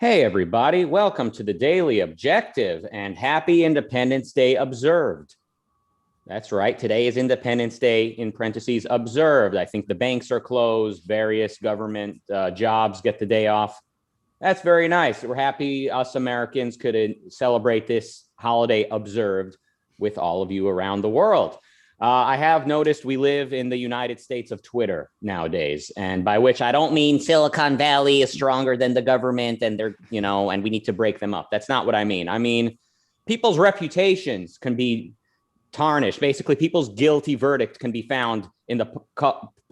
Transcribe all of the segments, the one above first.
Hey, everybody. Welcome to the Daily Objective and happy Independence Day observed. That's right. Today is Independence Day, in parentheses, observed. I think the banks are closed. Various government jobs get the day off. That's very nice. We're happy us Americans could celebrate this holiday observed with all of you around the world. I have noticed we live in the United States of Twitter nowadays, and by which I don't mean Silicon Valley is stronger than the government and they're, and we need to break them up. That's not what I mean. I mean, people's reputations can be tarnished. Basically, people's guilty verdict can be found in the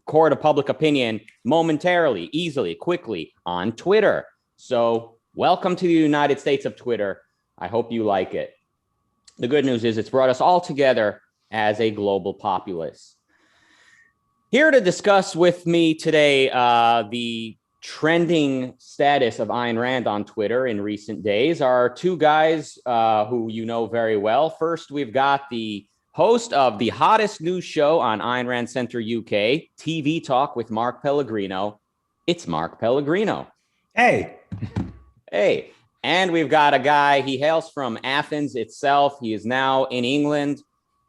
court of public opinion momentarily, easily, quickly on Twitter. So welcome to the United States of Twitter. I hope you like it. The good news is it's brought us all together as a global populace. Here to discuss with me today the trending status of Ayn Rand on Twitter in recent days are two guys who you know very well. First, we've got the host of the hottest news show on Ayn Rand Center UK, TV Talk with Mark Pellegrino. It's Mark Pellegrino. Hey. Hey. And we've got a guy, he hails from Athens itself. He is now in England,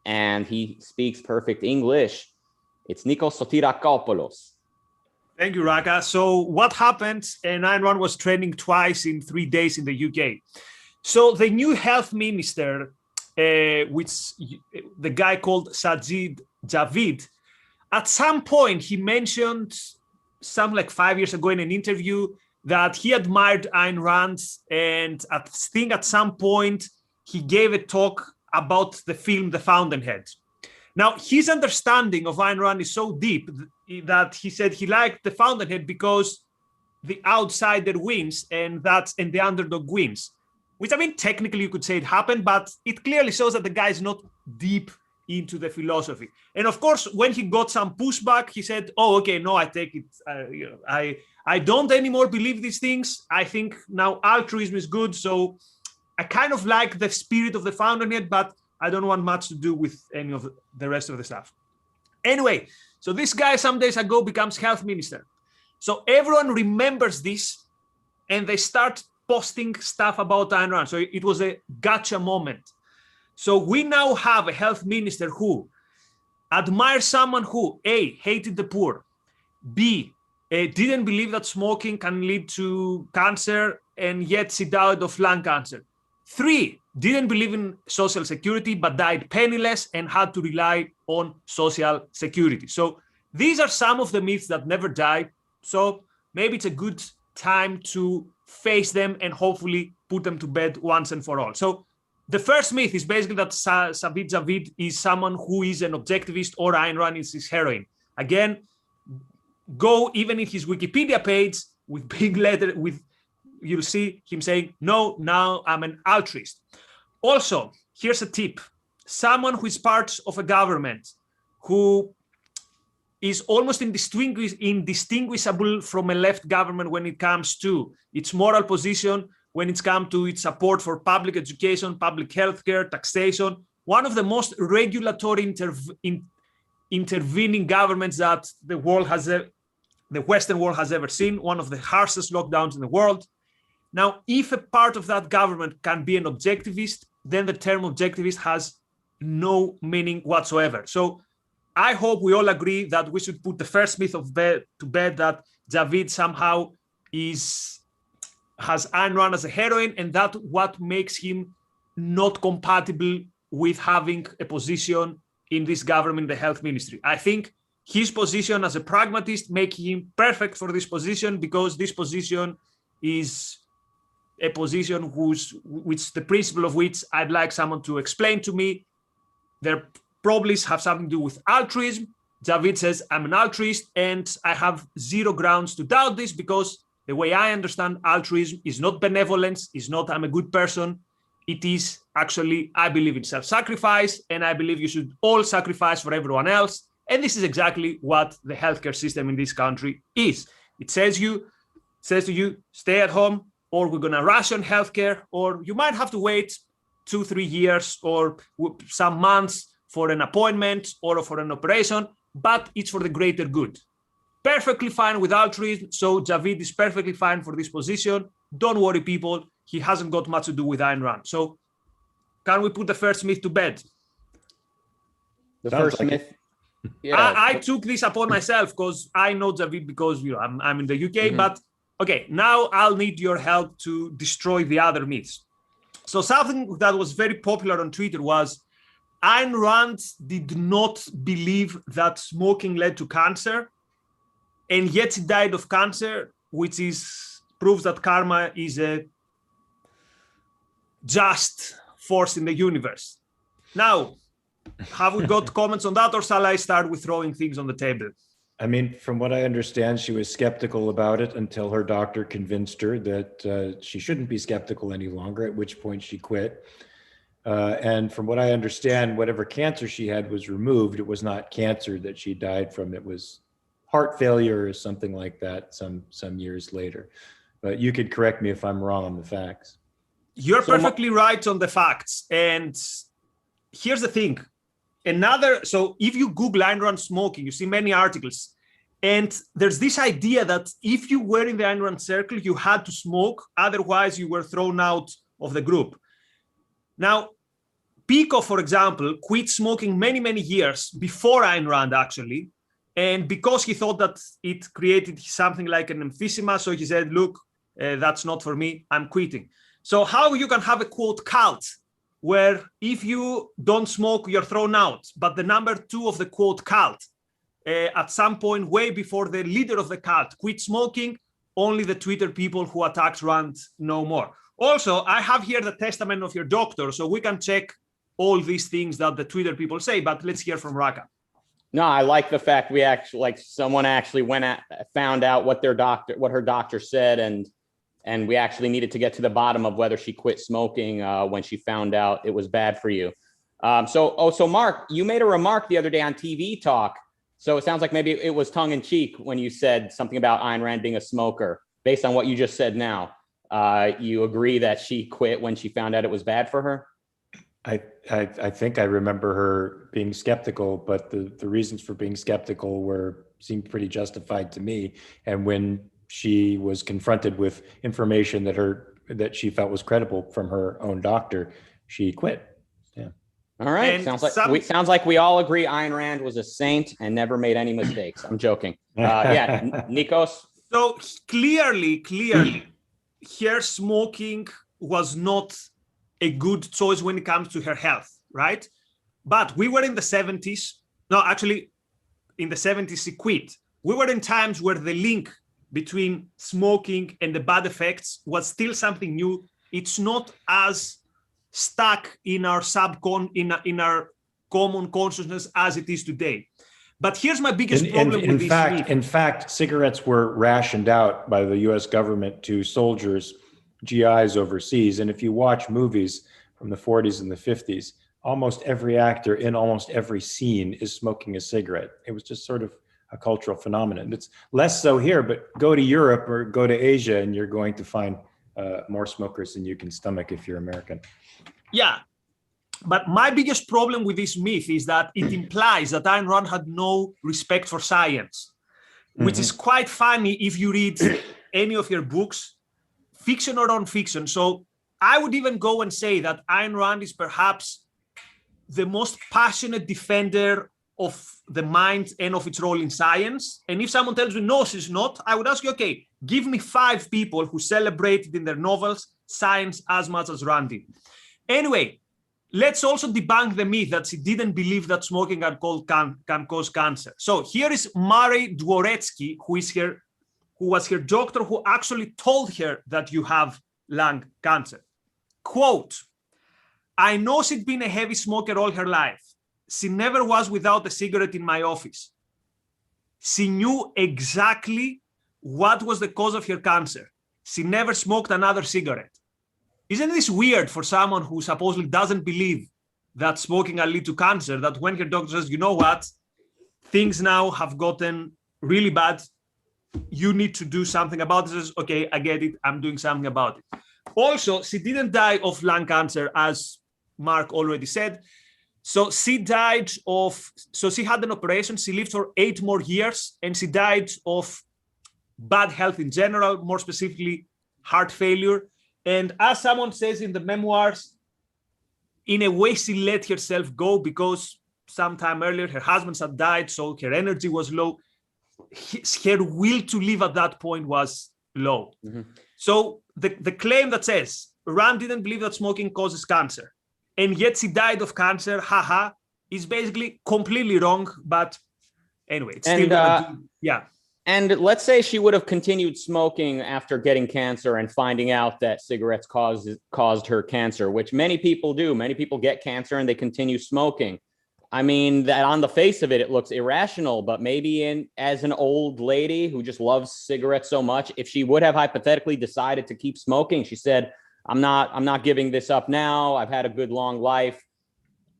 and he speaks perfect English. It's Nikos Sotirakopoulos. Thank you, Rucka. So what happened? And Ayn Rand was trending twice in 3 days in the UK. So the new health minister, which the guy called Javid, at some point he mentioned, some like 5 years ago in an interview, that he admired Ayn Rand, and I think at some point he gave a talk about the film The Fountainhead. Now, his understanding of Ayn Rand is so deep that he said he liked The Fountainhead because the outsider wins and the underdog wins. Which, I mean, technically you could say it happened, but it clearly shows that the guy is not deep into the philosophy. And of course, when he got some pushback, he said, "Oh, okay, no, I take it. I don't anymore believe these things. I think now altruism is good. So I kind of like the spirit of The Fountainhead, but I don't want much to do with any of the rest of the stuff." Anyway, so this guy some days ago becomes health minister. So everyone remembers this and they start posting stuff about Ayn Rand. So it was a gotcha moment. So we now have a health minister who admires someone who A, hated the poor, B, didn't believe that smoking can lead to cancer and yet she died of lung cancer. 3, didn't believe in social security, but died penniless and had to rely on social security. So these are some of the myths that never die. So maybe it's a good time to face them and hopefully put them to bed once and for all. So the first myth is basically that Javid is someone who is an objectivist or Ayn Rand is his heroine. Again, go even in his Wikipedia page with big letter, you'll see him saying, "No, now I'm an altruist." Also, here's a tip. Someone who is part of a government who is almost indistinguishable from a left government when it comes to its moral position, when it's come to its support for public education, public healthcare, taxation. One of the most regulatory intervening governments that the Western world has ever seen, one of the harshest lockdowns in the world. Now, if a part of that government can be an objectivist, then the term objectivist has no meaning whatsoever. So I hope we all agree that we should put the first myth to bed that Javid somehow has Ayn Rand as a heroine, and that what makes him not compatible with having a position in this government, the health ministry. I think his position as a pragmatist makes him perfect for this position, because this position is a position which the principle of which I'd like someone to explain to me. Their probably have something to do with altruism. Javid says, "I'm an altruist," and I have zero grounds to doubt this, because the way I understand altruism is not benevolence, is not I'm a good person. It is actually, I believe in self-sacrifice, and I believe you should all sacrifice for everyone else. And this is exactly what the healthcare system in this country is. It says to you, stay at home, or we're going to ration healthcare, or you might have to wait 2-3 years or some months for an appointment or for an operation, but it's for the greater good. Perfectly fine with altruism. So Javid is perfectly fine for this position. don't worry, people, he hasn't got much to do with Ayn Rand. So can we put the first myth to bed? The Sounds first like myth. Yeah. I took this upon myself because I know Javid because I'm in the UK. Mhm. But okay, now I'll need your help to destroy the other myths. So something that was very popular on Twitter was Ayn Rand did not believe that smoking led to cancer, and yet she died of cancer, which proves that karma is a just force in the universe. Now, have we got comments on that, or shall I start with throwing things on the table? I mean, from what I understand, she was skeptical about it until her doctor convinced her that she shouldn't be skeptical any longer, at which point she quit. And from what I understand, whatever cancer she had was removed. It was not cancer that she died from. It was heart failure or something like that some years later. But you could correct me if I'm wrong on the facts. You're perfectly right on the facts. And here's the thing. So if you Google Ayn Rand smoking, you see many articles. And there's this idea that if you were in the Ayn Rand circle, you had to smoke. Otherwise, you were thrown out of the group. Now, Pico, for example, quit smoking many, many years before Ayn Rand, actually. And because he thought that it created something like an emphysema, so he said, look, that's not for me, I'm quitting. So how you can have a quote cult where if you don't smoke, you're thrown out. But the number 2 of the quote cult, at some point way before the leader of the cult quit smoking, only the Twitter people who attacked Rand know more. Also, I have here the testament of your doctor, so we can check all these things that the Twitter people say, but let's hear from Rucka. No, I like the fact someone actually found out what her doctor said, and we actually needed to get to the bottom of whether she quit smoking when she found out it was bad for you. So Mark, you made a remark the other day on TV Talk. So it sounds like maybe it was tongue in cheek when you said something about Ayn Rand being a smoker. Based on what you just said now, you agree that she quit when she found out it was bad for her? I think I remember her being skeptical, but the reasons for being skeptical seemed pretty justified to me. And when she was confronted with information that she felt was credible from her own doctor, she quit. Yeah. All right. And sounds like we all agree Ayn Rand was a saint and never made any mistakes. I'm joking. Yeah, Nikos. So clearly, her smoking was not a good choice when it comes to her health, right? But we were in the 70s. No, actually, in the 70s, she quit. We were in times where the link between smoking and the bad effects was still something new. It's not as stuck in our in our common consciousness as it is today. But here's my biggest problem with this. In fact, cigarettes were rationed out by the US government to soldiers, GIs overseas. And if you watch movies from the 40s and the 50s, almost every actor in almost every scene is smoking a cigarette. It was just sort of a cultural phenomenon. It's less so here, but go to Europe or go to Asia and you're going to find more smokers than you can stomach if you're American. Yeah, but my biggest problem with this myth is that it implies that Ayn Rand had no respect for science, which is quite funny if you read any of her books, fiction or non-fiction. So I would even go and say that Ayn Rand is perhaps the most passionate defender of the mind and of its role in science. And if someone tells me, no, she's not, I would ask you, okay, give me 5 people who celebrated in their novels science as much as Rand did. Anyway, let's also debunk the myth that she didn't believe that smoking alcohol can cause cancer. So here is Mary Dworetsky, who was her doctor, who actually told her that you have lung cancer. Quote, I know she'd been a heavy smoker all her life. She never was without a cigarette in my office. She knew exactly what was the cause of her cancer. She never smoked another cigarette. Isn't this weird for someone who supposedly doesn't believe that smoking will lead to cancer, that when her doctor says, you know what, things now have gotten really bad, you need to do something about it. Says, okay, I get it, I'm doing something about it. Also, she didn't die of lung cancer, as Mark already said. So she had an operation, she lived for 8 more years, and she died of bad health in general, more specifically, heart failure. And as someone says in the memoirs, in a way, she let herself go because sometime earlier her husband had died, so her energy was low. Her will to live at that point was low. Mm-hmm. So the claim that says Rand didn't believe that smoking causes cancer, and yet she died of cancer, haha, is basically completely wrong. But anyway, it's still gonna do, yeah. And let's say she would have continued smoking after getting cancer and finding out that cigarettes caused her cancer, which many people do. Many people get cancer and they continue smoking. I mean, that on the face of it, it looks irrational, but maybe as an old lady who just loves cigarettes so much, if she would have hypothetically decided to keep smoking, she said, I'm not giving this up now. I've had a good long life.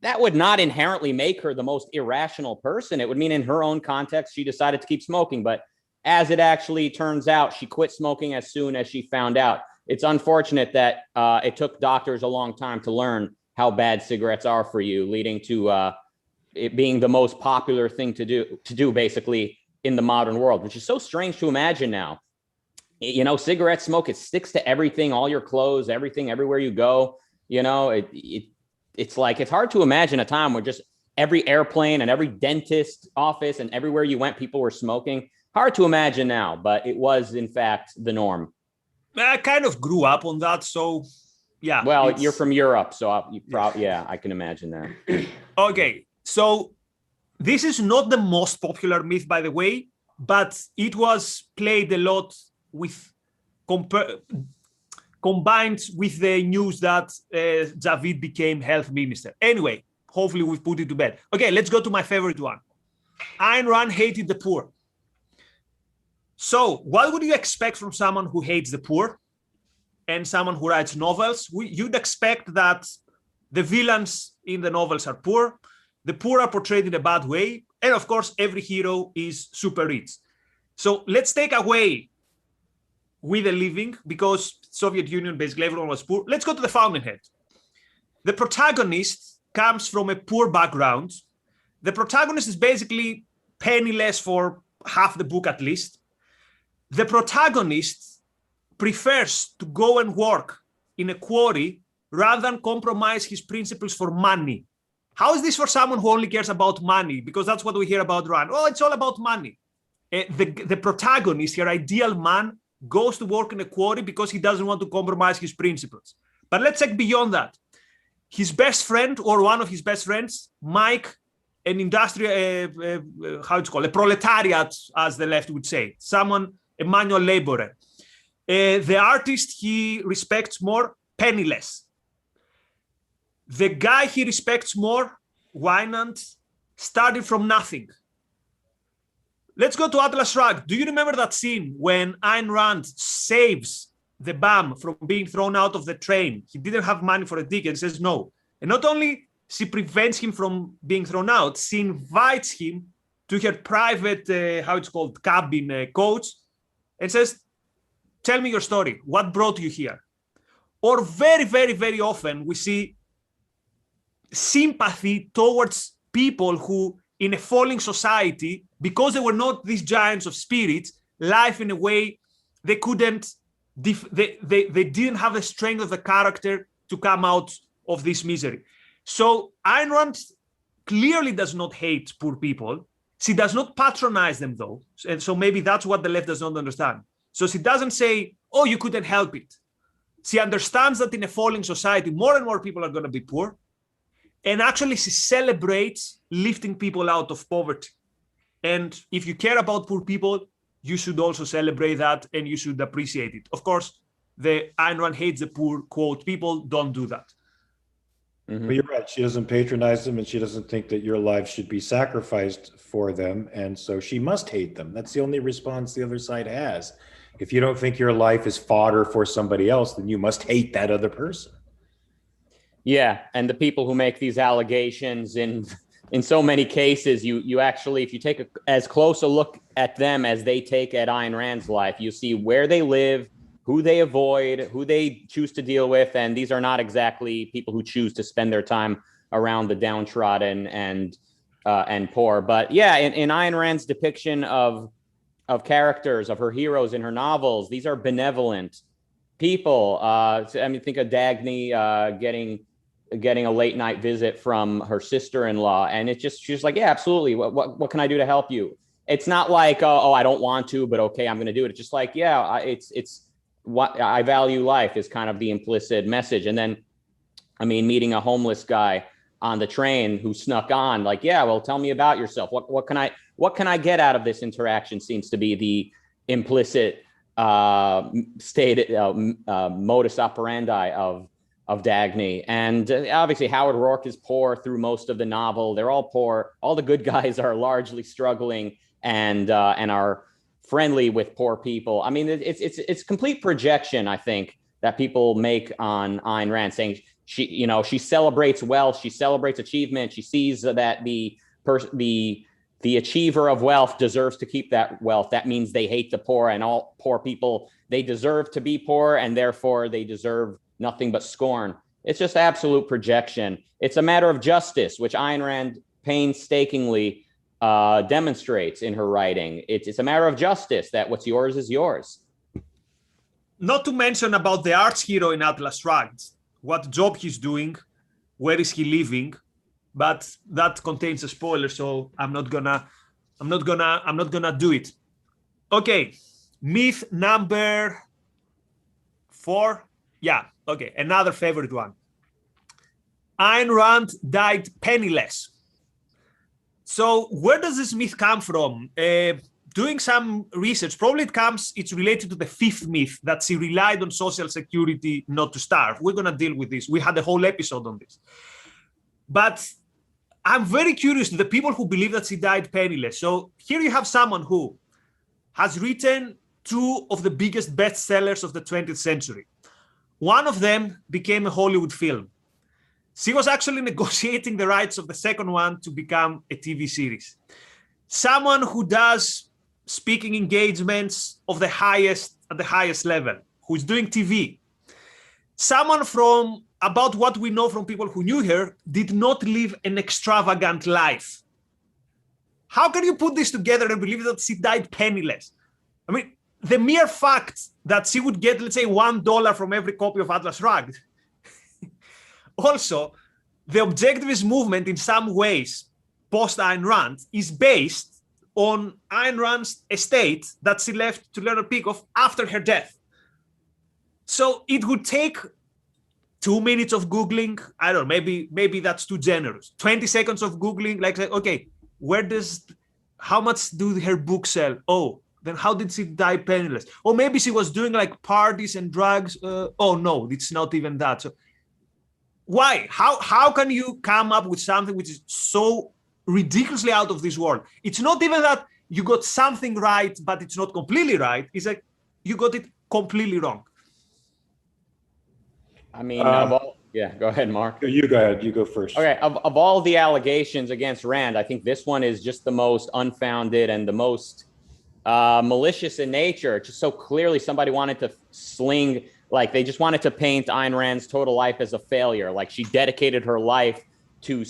That would not inherently make her the most irrational person. It would mean in her own context, she decided to keep smoking. But as it actually turns out, she quit smoking as soon as she found out. It's unfortunate that it took doctors a long time to learn how bad cigarettes are for you, leading to it being the most popular thing to do basically in the modern world, which is so strange to imagine now. You know, cigarette smoke, it sticks to everything, all your clothes, everything, everywhere you go. You know, it's like, it's hard to imagine a time where just every airplane and every dentist office and everywhere you went, people were smoking. Hard to imagine now, but it was in fact the norm. I kind of grew up on that, so yeah. Well, you're from Europe, so I can imagine that. Okay, so this is not the most popular myth, by the way, but it was played a lot with combined with the news that Javid became health minister. Anyway, hopefully we've put it to bed. Okay, let's go to my favorite one. Ayn Rand hated the poor. So what would you expect from someone who hates the poor and someone who writes novels? You'd expect that the villains in the novels are poor, the poor are portrayed in a bad way, and of course, every hero is super rich. So let's take away with a living, because Soviet Union, basically everyone was poor. Let's go to the Fountainhead. The protagonist comes from a poor background. The protagonist is basically penniless for half the book at least. The protagonist prefers to go and work in a quarry rather than compromise his principles for money. How is this for someone who only cares about money? Because that's what we hear about Rand. Oh, it's all about money. The protagonist, your ideal man, goes to work in a quarry because he doesn't want to compromise his principles. But let's check beyond that. His best friend, or one of his best friends, Mike, an industrial, a proletariat, as the left would say, a manual laborer. The artist he respects more, penniless. The guy he respects more, Wynand, started from nothing. Let's go to Atlas Shrugged. Do you remember that scene when Ayn Rand saves the bum from being thrown out of the train? He didn't have money for a ticket and says no. And not only she prevents him from being thrown out, she invites him to her private, cabin coach, and says, tell me your story. What brought you here? Or very, very, very often we see sympathy towards people who, in a falling society, because they were not these giants of spirit, life in a way they couldn't, they didn't have the strength of the character to come out of this misery. So Ayn Rand clearly does not hate poor people. She does not patronize them, though. And so maybe that's what the left does not understand. So she doesn't say, oh, you couldn't help it. She understands that in a falling society, more and more people are going to be poor. And actually, she celebrates lifting people out of poverty. And if you care about poor people, you should also celebrate that and you should appreciate it. Of course, the Ayn Rand hates the poor, quote, people don't do that. Mm-hmm. But you're right. She doesn't patronize them and she doesn't think that your life should be sacrificed for them. And so she must hate them. That's the only response the other side has. If you don't think your life is fodder for somebody else, then you must hate that other person. Yeah. And the people who make these allegations in so many cases, you actually, if you take as close a look at them as they take at Ayn Rand's life, you see where they live, who they avoid, who they choose to deal with. And these are not exactly people who choose to spend their time around the downtrodden and poor. But yeah, in Ayn Rand's depiction of characters, of her heroes in her novels, these are benevolent, people. I mean, think of Dagny getting a late night visit from her sister-in-law, and she's like, yeah, absolutely. What can I do to help you? It's not like, oh, I don't want to, but okay, I'm going to do it. It's just like, yeah, it's what I value life is kind of the implicit message. And then, I mean, meeting a homeless guy on the train who snuck on, like, yeah, well, tell me about yourself. What can I get out of this interaction seems to be the implicit stated modus operandi of Dagny. And obviously Howard Rourke is poor through most of the novel. They're all poor. All the good guys are largely struggling and are friendly with poor people. I mean, it's complete projection, I think, that people make on Ayn Rand, saying she celebrates wealth, she celebrates achievement, she sees that the achiever of wealth deserves to keep that wealth. That means they hate the poor, and all poor people, they deserve to be poor, and therefore they deserve nothing but scorn. It's just absolute projection. It's a matter of justice, which Ayn Rand painstakingly demonstrates in her writing. It's a matter of justice, that what's yours is yours. Not to mention about the arch hero in Atlas Shrugged, what job he's doing, where is he living, but that contains a spoiler, so I'm not gonna do it. Okay, myth number 4. Yeah, okay, another favorite one. Ayn Rand died penniless. So where does this myth come from? Doing some research, probably it's related to the 5th myth, that she relied on Social Security not to starve. We're gonna deal with this. We had a whole episode on this. But I'm very curious to the people who believe that she died penniless. So here you have someone who has written 2 of the biggest bestsellers of the 20th century. One of them became a Hollywood film. She was actually negotiating the rights of the second one to become a TV series. Someone who does speaking engagements at the highest level, who's doing TV. Someone from, about what we know from people who knew her, did not live an extravagant life. How can you put this together and believe that she died penniless? I mean, the mere fact that she would get, let's say, $1 from every copy of Atlas Shrugged. Also, the objectivist movement in some ways, post Ayn Rand, is based on Ayn Rand's estate that she left to Leonard Peikoff after her death. So it would take 2 minutes of Googling. I don't know, maybe that's too generous. 20 seconds of Googling, like, okay, how much do her books sell? Oh, then how did she die penniless? Or maybe she was doing like parties and drugs. Oh no, it's not even that. So why? How can you come up with something which is so ridiculously out of this world? It's not even that you got something right, but it's not completely right. It's like you got it completely wrong. I mean, yeah, go ahead, Mark. You go ahead. You go first. Okay, of all the allegations against Rand, I think this one is just the most unfounded and the most malicious in nature. Just so clearly somebody wanted to sling, like they just wanted to paint Ayn Rand's total life as a failure. Like she dedicated her life to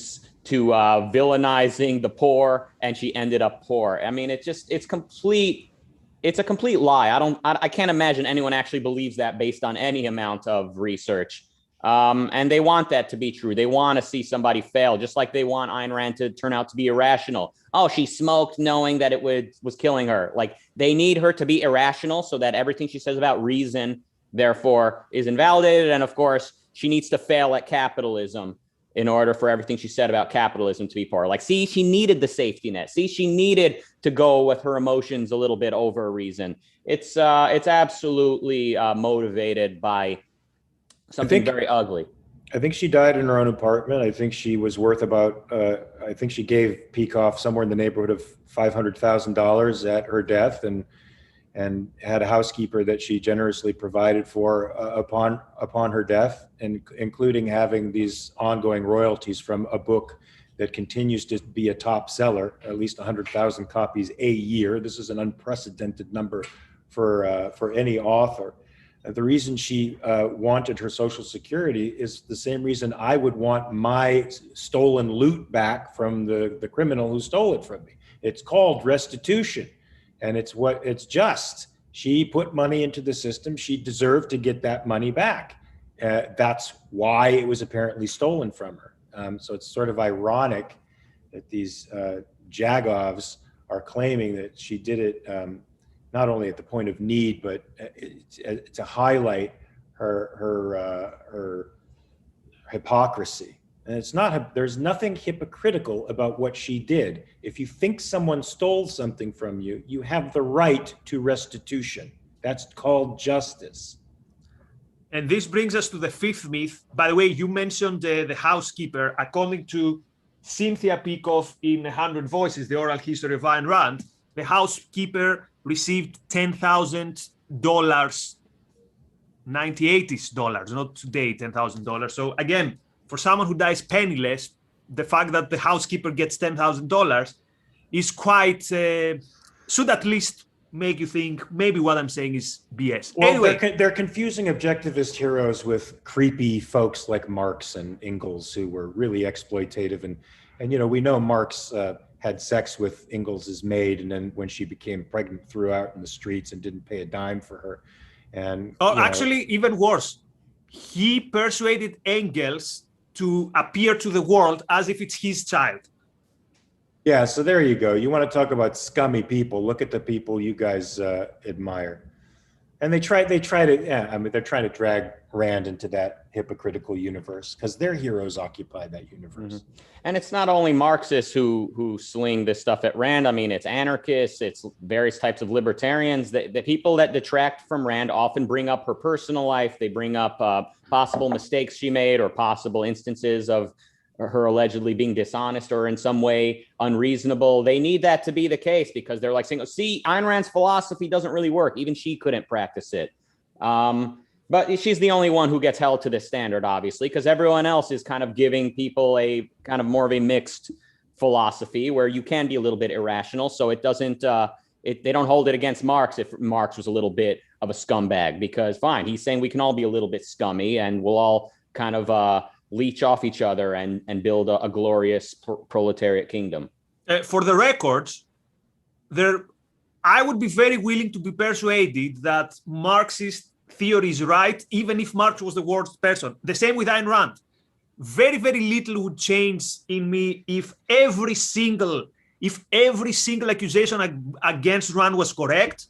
villainizing the poor, and she ended up poor. I mean, it's a complete lie. I can't imagine anyone actually believes that based on any amount of research. And they want that to be true. They want to see somebody fail, just like they want Ayn Rand to turn out to be irrational. Oh, she smoked knowing that it was killing her. Like they need her to be irrational so that everything she says about reason, therefore, is invalidated. And of course, she needs to fail at capitalism in order for everything she said about capitalism to be poor. Like, see, she needed the safety net. See, she needed to go with her emotions a little bit over reason. It's absolutely motivated by something very ugly. I think she died in her own apartment. I think she was worth about, I think she gave Peikoff somewhere in the neighborhood of $500,000 at her death, and had a housekeeper that she generously provided for upon her death, and including having these ongoing royalties from a book that continues to be a top seller, at least 100,000 copies a year. This is an unprecedented number for any author. The reason she wanted her Social Security is the same reason I would want my stolen loot back from the criminal who stole it from me. It's called restitution, and it's just. She put money into the system. She deserved to get that money back. That's why it was apparently stolen from her. So it's sort of ironic that these Jagovs are claiming that she did it not only at the point of need, but to highlight her hypocrisy. And it's not, there's nothing hypocritical about what she did. If you think someone stole something from you, you have the right to restitution. That's called justice. And this brings us to the fifth myth. By the way, you mentioned the housekeeper. According to Cynthia Peikoff in 100 Voices, the oral history of Ayn Rand, the housekeeper received $10,000, 1980s dollars, not today, $10,000. So again, for someone who dies penniless, the fact that the housekeeper gets $10,000 is quite, should at least make you think maybe what I'm saying is BS. Well, anyway, they're confusing objectivist heroes with creepy folks like Marx and Engels, who were really exploitative. And we know Marx had sex with Engels's maid, and then when she became pregnant, threw out in the streets and didn't pay a dime for her. And actually, even worse, he persuaded Engels to appear to the world as if it's his child. Yeah, so there you go. You want to talk about scummy people? Look at the people you guys admire, and they're trying to drag Rand into that hypocritical universe because their heroes occupy that universe. Mm-hmm. And it's not only Marxists who sling this stuff at Rand. I mean, it's anarchists, it's various types of libertarians. The people that detract from Rand often bring up her personal life. They bring up possible mistakes she made or possible instances of her allegedly being dishonest or in some way unreasonable. They need that to be the case because they're like saying, see, Ayn Rand's philosophy doesn't really work. Even she couldn't practice it. But she's the only one who gets held to this standard, obviously, because everyone else is kind of giving people a kind of more of a mixed philosophy where you can be a little bit irrational. So it doesn't, they don't hold it against Marx if Marx was a little bit of a scumbag, because fine, he's saying we can all be a little bit scummy and we'll all kind of leech off each other and build a glorious proletariat kingdom. For the record, I would be very willing to be persuaded that Marxist theory is right, even if Marx was the worst person. The same with Ayn Rand. Very, very little would change in me if every single accusation against Rand was correct.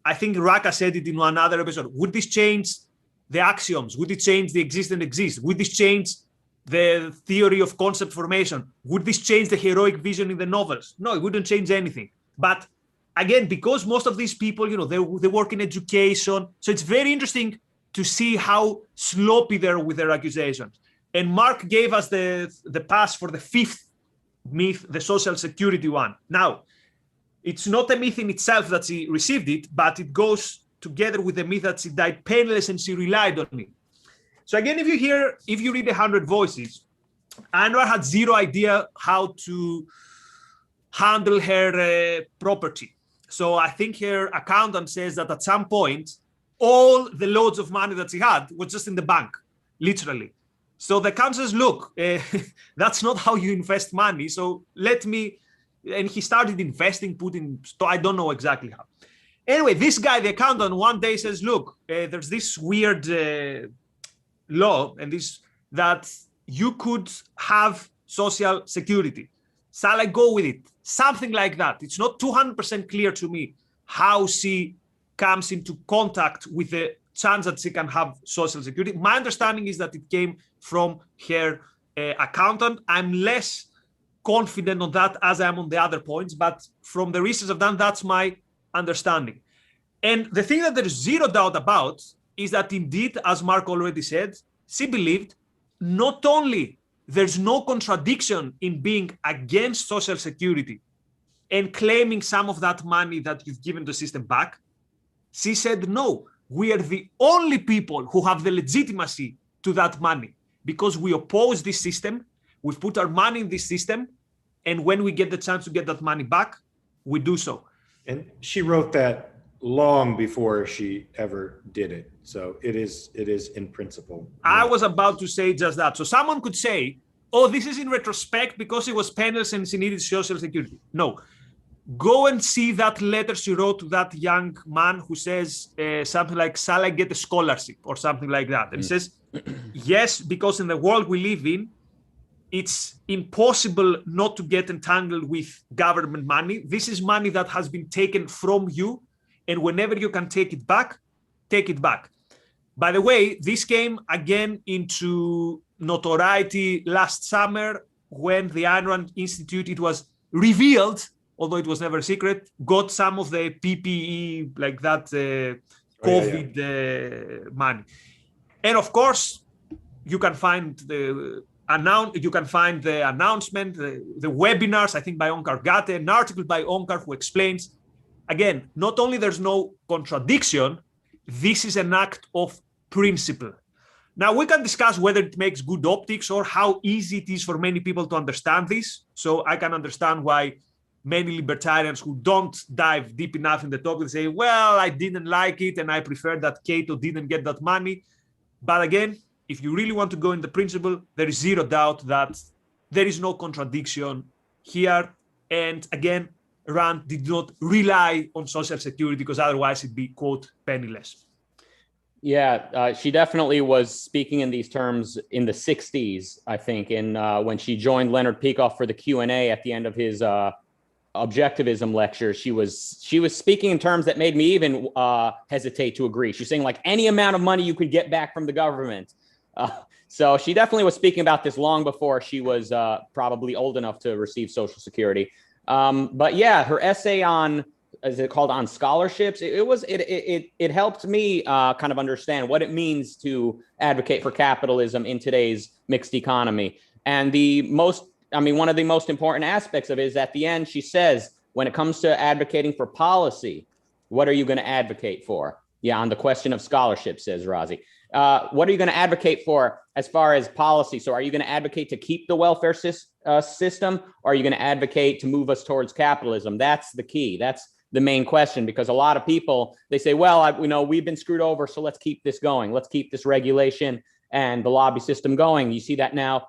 I think Rucka said it in another episode. Would this change the axioms? Would it change the exist and exist? Would this change the theory of concept formation? Would this change the heroic vision in the novels? No, it wouldn't change anything. But again, because most of these people, they work in education, so it's very interesting to see how sloppy they're with their accusations. And Mark gave us the pass for the fifth myth, the social security one. Now, it's not a myth in itself that she received it, but it goes together with the myth that she died penniless and she relied on it. So again, if you read 100 Voices, Ayn Rand had zero idea how to handle her property. So I think her accountant says that at some point, all the loads of money that she had was just in the bank, literally. So the accountant says, look, that's not how you invest money. So and he started investing, I don't know exactly how. Anyway, this guy, the accountant, one day says, look, there's this weird law and that you could have social security. Shall I go with it? Something like that. It's not 200% clear to me how she comes into contact with the chance that she can have social security. My understanding is that it came from her accountant. I'm less confident on that as I am on the other points, but from the research I've done, that's my understanding. And the thing that there's zero doubt about is that indeed, as Mark already said, she believed not only there's no contradiction in being against social security and claiming some of that money that you've given the system back. She said, no, we are the only people who have the legitimacy to that money because we oppose this system. We've put our money in this system. And when we get the chance to get that money back, we do so. And she wrote that long before she ever did it. So it is in principle. I was about to say just that. So someone could say, oh, this is in retrospect because it was penniless and she needed social security. No, go and see that letter she wrote to that young man who says something like, shall I get a scholarship or something like that? And he says, yes, because in the world we live in, it's impossible not to get entangled with government money. This is money that has been taken from you. And whenever you can take it back, take it back. By the way, this came again into notoriety last summer when the Ayn Rand Institute, it was revealed, although it was never a secret, got some of the PPE, like that COVID money. And of course, you can find the announcement, the webinars, I think by Onkar Gate, an article by Onkar who explains, again, not only there's no contradiction, this is an act of principle. Now, we can discuss whether it makes good optics or how easy it is for many people to understand this. So I can understand why many libertarians who don't dive deep enough in the topic say, well, I didn't like it and I prefer that Cato didn't get that money. But again, if you really want to go in the principle, there is zero doubt that there is no contradiction here. And again, Rand did not rely on Social Security because otherwise it'd be, quote, penniless. Yeah, she definitely was speaking in these terms in the 60s, I think, in when she joined Leonard Peikoff for the Q&A at the end of his objectivism lecture. She was speaking in terms that made me even hesitate to agree. She's saying like any amount of money you could get back from the government. So she definitely was speaking about this long before she was probably old enough to receive Social Security. But yeah, her essay on, is it called On Scholarships? It helped me kind of understand what it means to advocate for capitalism in today's mixed economy. And one of the most important aspects of it is at the end, she says, when it comes to advocating for policy, what are you going to advocate for? Yeah, on the question of scholarships, says Razi. What are you going to advocate for as far as policy? So are you going to advocate to keep the welfare system, or are you going to advocate to move us towards capitalism? That's the key. That's the main question, because a lot of people, they say, well, we've been screwed over, so let's keep this going. Let's keep this regulation and the lobby system going. You see that now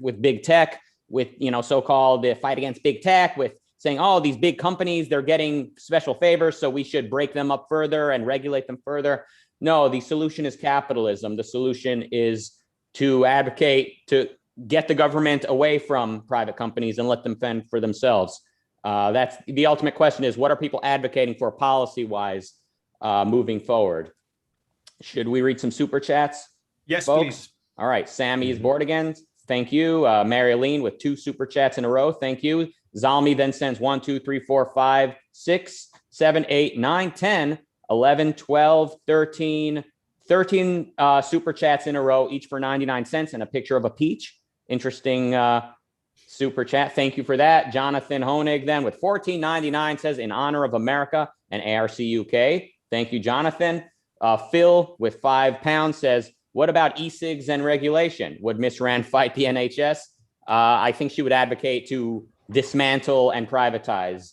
with big tech, with, so-called the fight against big tech, with saying, oh, these big companies, they're getting special favors, so we should break them up further and regulate them further. No, the solution is capitalism. The solution is to advocate to get the government away from private companies and let them fend for themselves. That's the ultimate question, is what are people advocating for policy-wise moving forward? Should we read some super chats? Yes, folks? Please. All right. Sammy is bored again. Thank you. Mary Aline with 2 super chats in a row. Thank you. Zalmi then sends 1, 2, 3, 4, 5, 6, 7, 8, 9, 10, 11, 12, 13 super chats in a row, each for 99 cents and a picture of a peach. Interesting super chat. Thank you for that. Jonathan Honig then with $14.99 says, in honor of America and ARC UK. Thank you, Jonathan. Phil with £5 says, what about e-cigs and regulation? Would Miss Rand fight the NHS? I think she would advocate to dismantle and privatize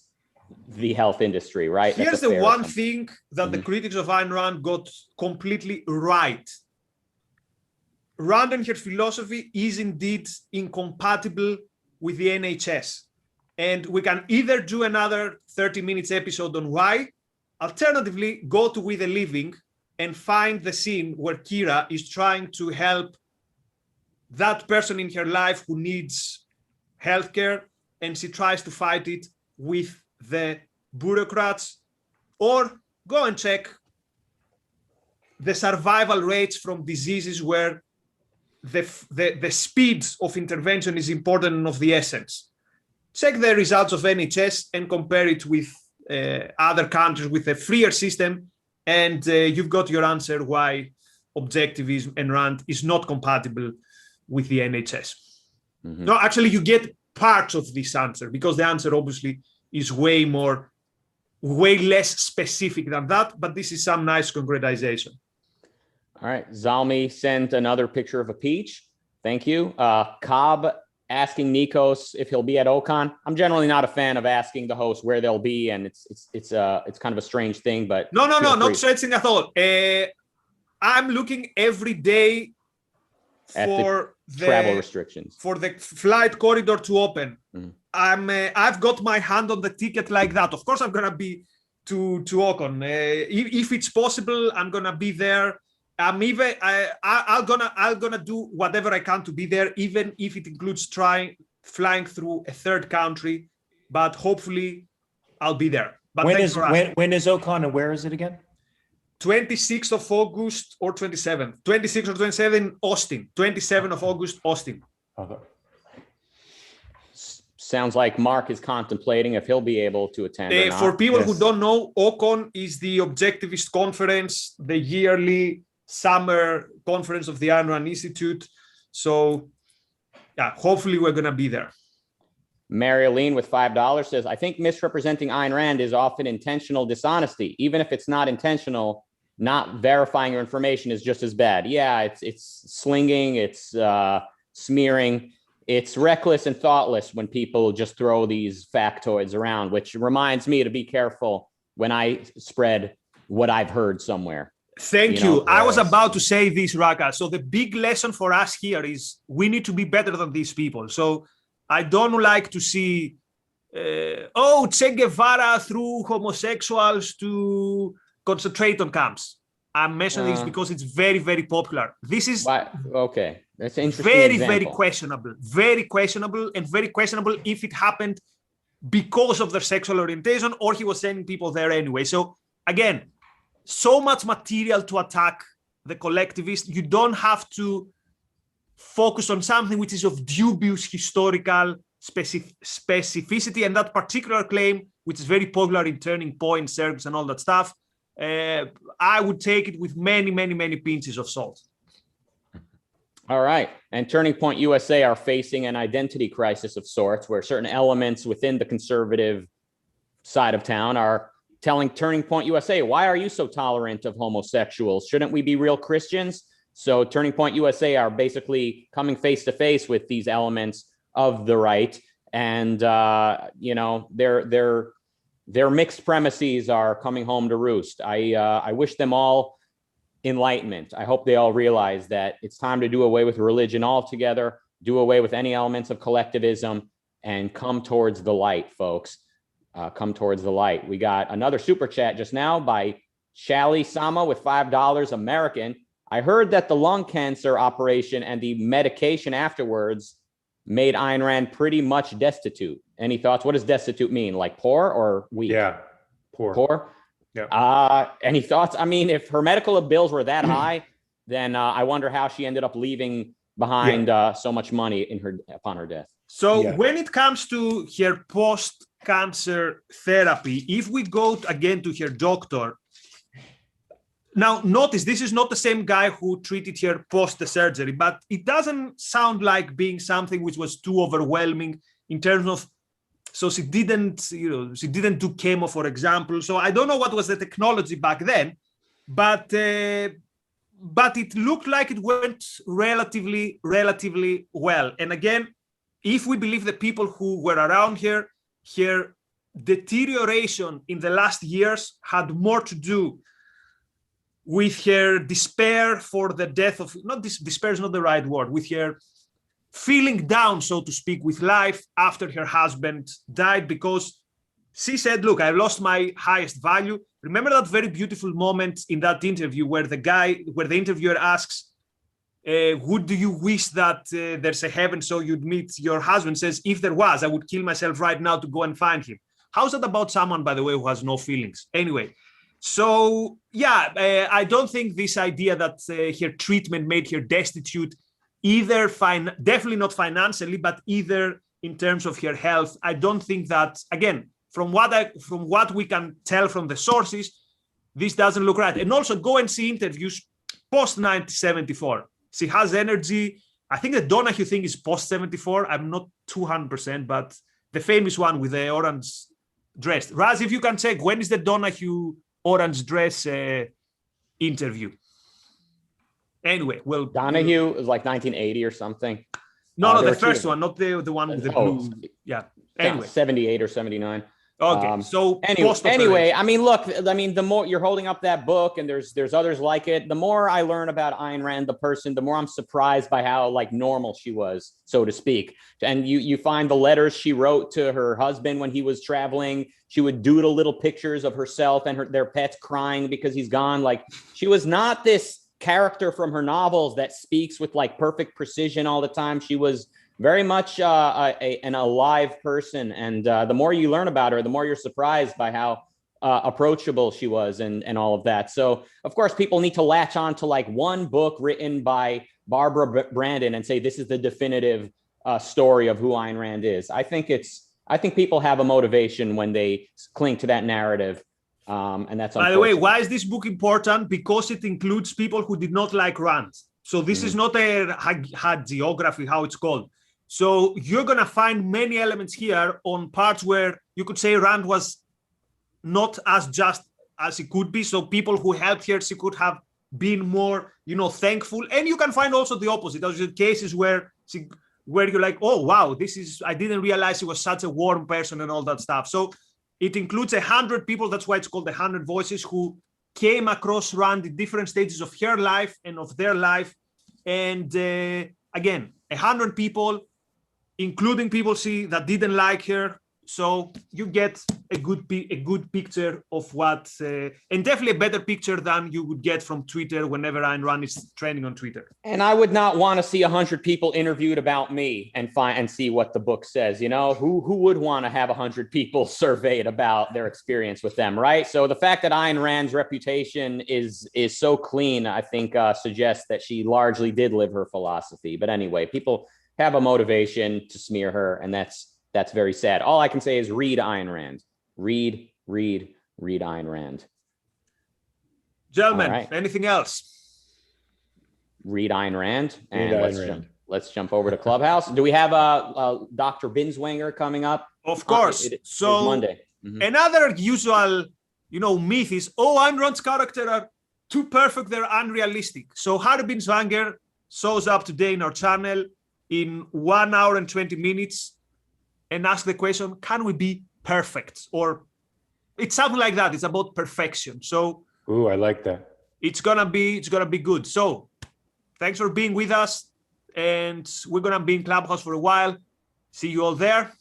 the health industry, right? Here's the one thing that the critics of Ayn Rand got completely right. Rand and her philosophy is indeed incompatible with the NHS. And we can either do another 30 minutes episode on why, alternatively, go to With a Living and find the scene where Kira is trying to help that person in her life who needs healthcare, and she tries to fight it with the bureaucrats. Or go and check the survival rates from diseases where the speed of intervention is important and of the essence. Check the results of NHS and compare it with other countries with a freer system, and you've got your answer why objectivism and Rand is not compatible with the NHS. Mm-hmm. No, actually, you get parts of this answer, because the answer obviously is way less specific than that, but this is some nice concretization. All right. Zalmi sent another picture of a peach. Thank you. Cobb asking Nikos if he'll be at Ocon. I'm generally not a fan of asking the host where they'll be, and it's kind of a strange thing, but no, not stretching at all. I'm looking every day for the travel restrictions, for the flight corridor to open. Mm-hmm. I've got my hand on the ticket like that. Of course, I'm gonna be to Ocon. If it's possible, I'm gonna be there. I'm gonna do whatever I can to be there, even if it includes flying through a third country. But hopefully, I'll be there. But when is Ocon and where is it again? 26th of August or 27th. 26th or 27th, Austin. 27th of August, Austin. Okay. Sounds like Mark is contemplating if he'll be able to attend or not. For people who don't know, Ocon is the Objectivist Conference, the yearly summer conference of the Ayn Rand Institute. So, yeah, hopefully we're going to be there. Mary-Aline with $5 says, I think misrepresenting Ayn Rand is often intentional dishonesty. Even if it's not intentional, not verifying your information is just as bad. Yeah, it's slinging, it's smearing. It's reckless and thoughtless when people just throw these factoids around, which reminds me to be careful when I spread what I've heard somewhere. Thank you. I was about to say this, Rucka. So the big lesson for us here is we need to be better than these people. So I don't like to see, Che Guevara threw homosexuals to concentration camps. I'm mentioning this because it's very, very popular. This is okay. That's an interesting very, example. very questionable and very questionable if it happened because of their sexual orientation or he was sending people there anyway. So again, so much material to attack the collectivists. You don't have to focus on something which is of dubious historical specificity, and that particular claim, which is very popular in Turning Point circles and all that stuff, I would take it with many, many, many pinches of salt. All right. And Turning Point USA are facing an identity crisis of sorts, where certain elements within the conservative side of town are telling Turning Point USA, why are you so tolerant of homosexuals? Shouldn't we be real Christians? So Turning Point USA are basically coming face to face with these elements of the right. And, their mixed premises are coming home to roost. I wish them all enlightenment. I hope they all realize that it's time to do away with religion altogether, do away with any elements of collectivism, and come towards the light, folks. Come towards the light. We got another super chat just now by Shali Sama with $5 American. I heard that the lung cancer operation and the medication afterwards made Ayn Rand pretty much destitute. Any thoughts? What does destitute mean? Like poor or weak? Yeah, poor. Poor? Yeah. Any thoughts? I mean, if her medical bills were that high, then I wonder how she ended up leaving behind so much money upon her death. So when it comes to her post-cancer therapy, if we go again to her doctor, now notice this is not the same guy who treated her post the surgery, but it doesn't sound like being something which was too overwhelming in terms of, so she didn't do chemo, for example. So I don't know what was the technology back then, but it looked like it went relatively well. And again, if we believe the people who were around her deterioration in the last years had more to do with her despair for the death of, despair is not the right word, with her feeling down, so to speak, with life after her husband died, because she said, look, I lost my highest value. Remember that very beautiful moment in that interview where the interviewer asks, would you wish that there's a heaven so you'd meet your husband? Says, if there was, I would kill myself right now to go and find him. How's that about someone, by the way, who has no feelings? Anyway, so I don't think this idea that her treatment made her destitute, either definitely not financially, but either in terms of her health. I don't think that, again, from what we can tell from the sources, this doesn't look right. And also go and see interviews post 1974. She has energy. I think the Donahue thing is post 74. I'm not 200%, but the famous one with the orange dress. Raz, if you can check, when is the Donahue orange dress interview? Anyway, well, Donahue is like 1980 or something. No, the first one, not the one with the blue. Yeah. Anyway, 78 or 79. Okay, so anyway, I mean, look, I mean, the more you're holding up that book, and there's others like it, the more I learn about Ayn Rand, the person, the more I'm surprised by how like normal she was, so to speak. And you find the letters she wrote to her husband when he was traveling. She would doodle little pictures of herself and their pets crying because he's gone. Like, she was not this character from her novels that speaks with like perfect precision all the time. She was very much an alive person. And the more you learn about her, the more you're surprised by how approachable she was and all of that. So, of course, people need to latch on to like one book written by Barbara Brandon and say, this is the definitive story of who Ayn Rand is. I think people have a motivation when they cling to that narrative. And that's by the way, why is this book important? Because it includes people who did not like Rand. So this is not a hagiography, how it's called. So you're going to find many elements here on parts where you could say Rand was not as just as he could be. So people who helped her, she could have been more, thankful. And you can find also the opposite. Those are cases where you're like, oh, wow, I didn't realize he was such a warm person and all that stuff. So it includes 100 people. That's why it's called the 100 Voices, who came across Rand in different stages of her life and of their life. And again, 100 people, including people that didn't like her. So you get a good picture of what, and definitely a better picture than you would get from Twitter whenever Ayn Rand is trending on Twitter. And I would not want to see 100 people interviewed about me and see what the book says. Who would want to have 100 people surveyed about their experience with them, right? So the fact that Ayn Rand's reputation is so clean, I think, suggests that she largely did live her philosophy. But anyway, people have a motivation to smear her, and that's very sad. All I can say is read Ayn Rand. Read Ayn Rand. Gentlemen, right. Anything else? Read Ayn Rand. And let's jump over to Clubhouse. Do we have Dr. Binswanger coming up? Of course. It's Monday. Another usual, myth is, Ayn Rand's characters are too perfect, they're unrealistic. So Harry Binswanger shows up today in our channel in 1 hour and 20 minutes and ask the question, can we be perfect? Or it's something like that. It's about perfection. So I like that. It's gonna be good. So thanks for being with us. And we're gonna be in Clubhouse for a while. See you all there.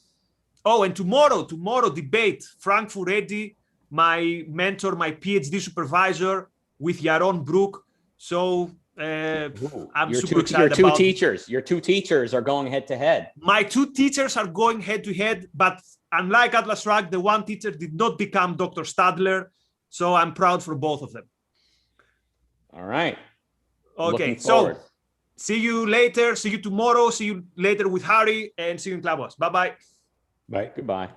Oh, and tomorrow debate, Frank Furedi, my mentor, my PhD supervisor, with Yaron Brook. So I'm super excited about Your two teachers are going head to head. My two teachers are going head to head, but unlike Atlas Shrugged, the one teacher did not become Dr. Stadler. So I'm proud for both of them. All right. Okay. So see you later. See you tomorrow. See you later with Harry, and see you in Clubhouse. Bye-bye. Bye. Goodbye.